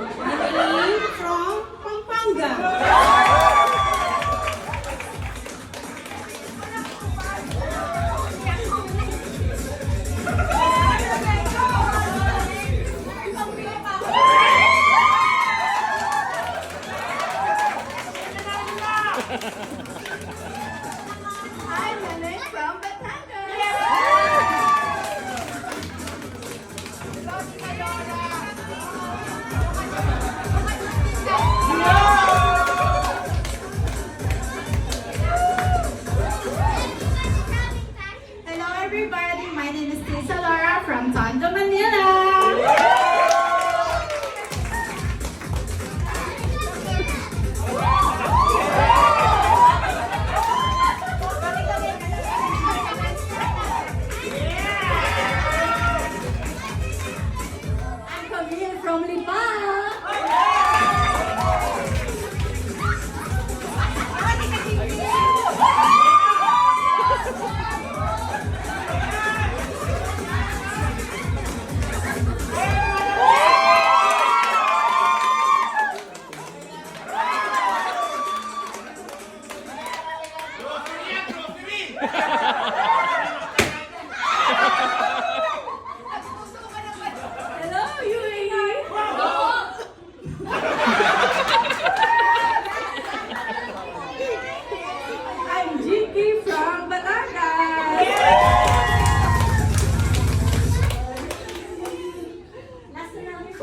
I'm from Pampanga. Hi, Nene from Batangas. Hello everybody, my name is Tisa Laura from Tondo, Manila. I'm Camille from Lipa. Hello, UAE. I'm Jinky from Batangas. Last na namin.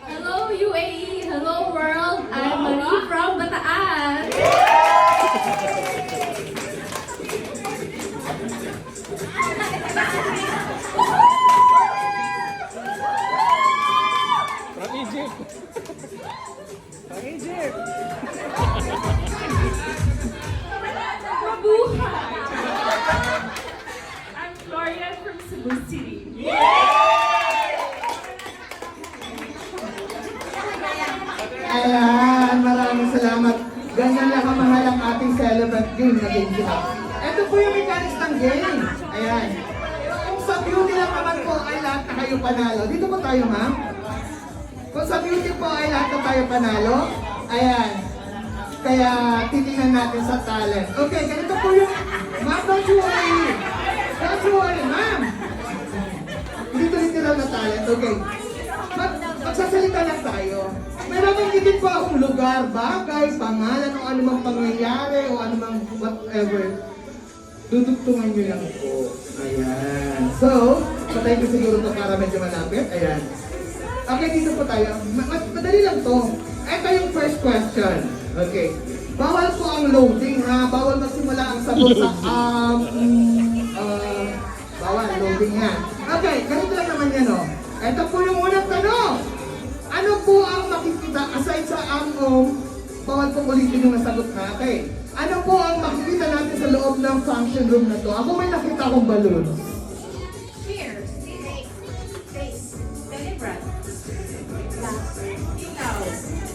Hello UAE, hello world. I'm Marie from Bataan. From Egypt. From Egypt. Mabuhay. I'm Gloria from Cebu City. Ayan, maraming salamat. Ganyan lang kamahal ang ating celebrant game na game sila. Ito po yung mechanics ng game. Ayan. Kung sa beauty lang naman po ay lahat na kayo panalo. Dito po tayo, ma'am. Kung sa beauty po ay lahat na tayo panalo. Ayan. Kaya titingnan natin sa talent. Okay, ganito po yung... Ma'am, don't you worry. Don't you worry, ma'am. Dito literal na talent. Okay. Magsasalita lang tayo. May babanggitin po akong lugar, bagay, pangalan, o anumang pangyayari, o anumang whatever. Dudugtungan nyo lang po. Ayan. So, patay ko siguro to para medyo malapit. Ayan. Okay, dito po tayo. Madali lang to. Ito yung first question. Okay. Bawal po ang loading, ha? Bawal magsimula ang sagot sa bawal, loading yan. Okay, ganito lang naman yan, o. Ito po yung unang tanong. Ano po ang makikita, aside sa bawal pong ulitin yung nasagot natin. Ano po ang makikita natin sa loob ng function room na to? Ako may nakita akong balloon. Cheers. Taste. Deliberate. Ikaw.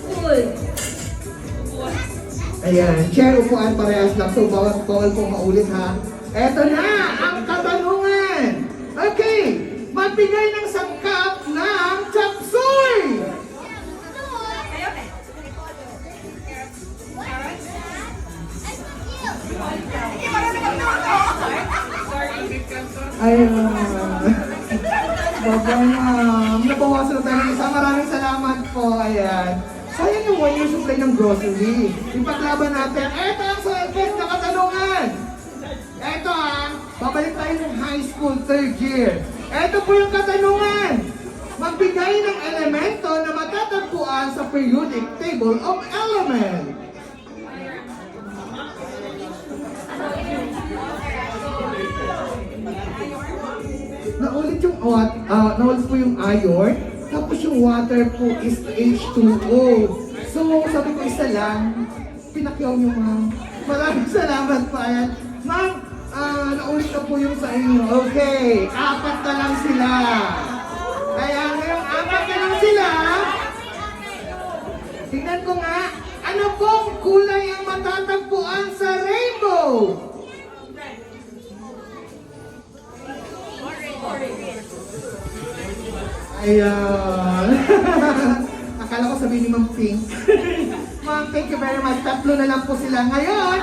Food. Ayan, chair, upuan, parehas lang. So, bawal pong maulit, ha? Eto na, ang katanungan. Okay, magbigay ng sangkap ng chop suey. Ayan. Baba ma'am. Nabawasan na tayo ng isa. Maraming salamat po. Ayan. Sayang yung 1 year supply ng grocery. Ipaglaban natin. Eto ang first na katanungan. Eto babalik tayo ng high school 3rd year. Eto po yung katanungan. Magbigay ng elemento na matatagpuan sa periodic table of elements. Naulit po yung iron, tapos yung water po is H2O. So, sabi ko isa lang, pinakyaw nyo ma'am. Maraming salamat po. Ayan. Ma'am, naulit na po yung sa inyo. Okay, 4 na lang sila. Kaya ngayong 4 na lang sila, tingnan ko nga, Ano pong kulay ang matatagpuan sa rainbow? Ayan. Akala ko sabihin ni Ma'am Pink. Ma'am, thank you very much. Tatlo na lang po sila. Ngayon,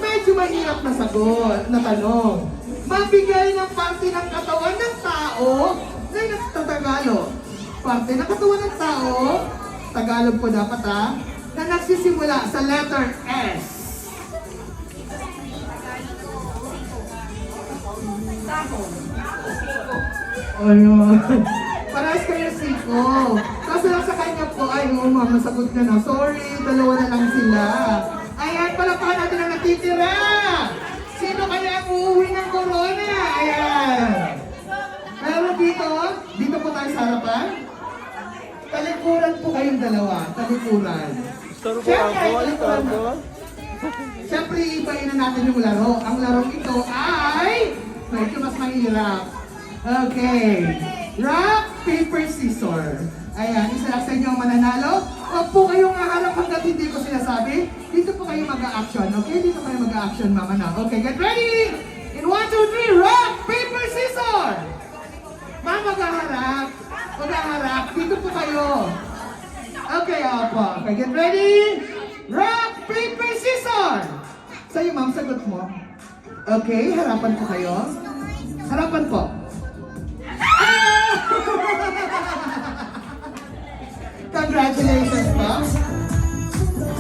medyo mahirap na sagot, na tanong. Mabigay ng parte ng katawan ng tao na nagtatagalog. Parte ng katawan ng tao, Tagalog po dapat ha, na nagsisimula sa letter S. Ayun. Parehas kayo siko. Kaso lang sa kanya po, ay oo ma'am, nasagot na na. Sorry, dalawa na lang sila. Ayan, palakpakan natin ang natitira. Sino kaya ang uuwi ng corona? Ayan. Pero dito po tayo sa harapan. Talikuran po kayong dalawa. Talikuran. Siyempre, ibahin na natin yung laro. Ang laro ito ay medyo mas mahirap. Okay. Rock, paper, scissors. Ayan, isa lang sa inyo ang mananalo. Huwag po kayong haharap hanggat hindi ko sinasabi. Dito po kayo mag-a-action, okay? Dito kayo mag-a-action, mama na. Okay, get ready! In 1, 2, 3, rock, paper, scissors! Ma'am, mag-aharap. Mag-aharap. Dito po kayo. Okay, opo. Okay, get ready? Rock, paper, scissors! Sa'yo, ma'am, sagot mo. Okay, harapan po kayo. Harapan po. Congratulations!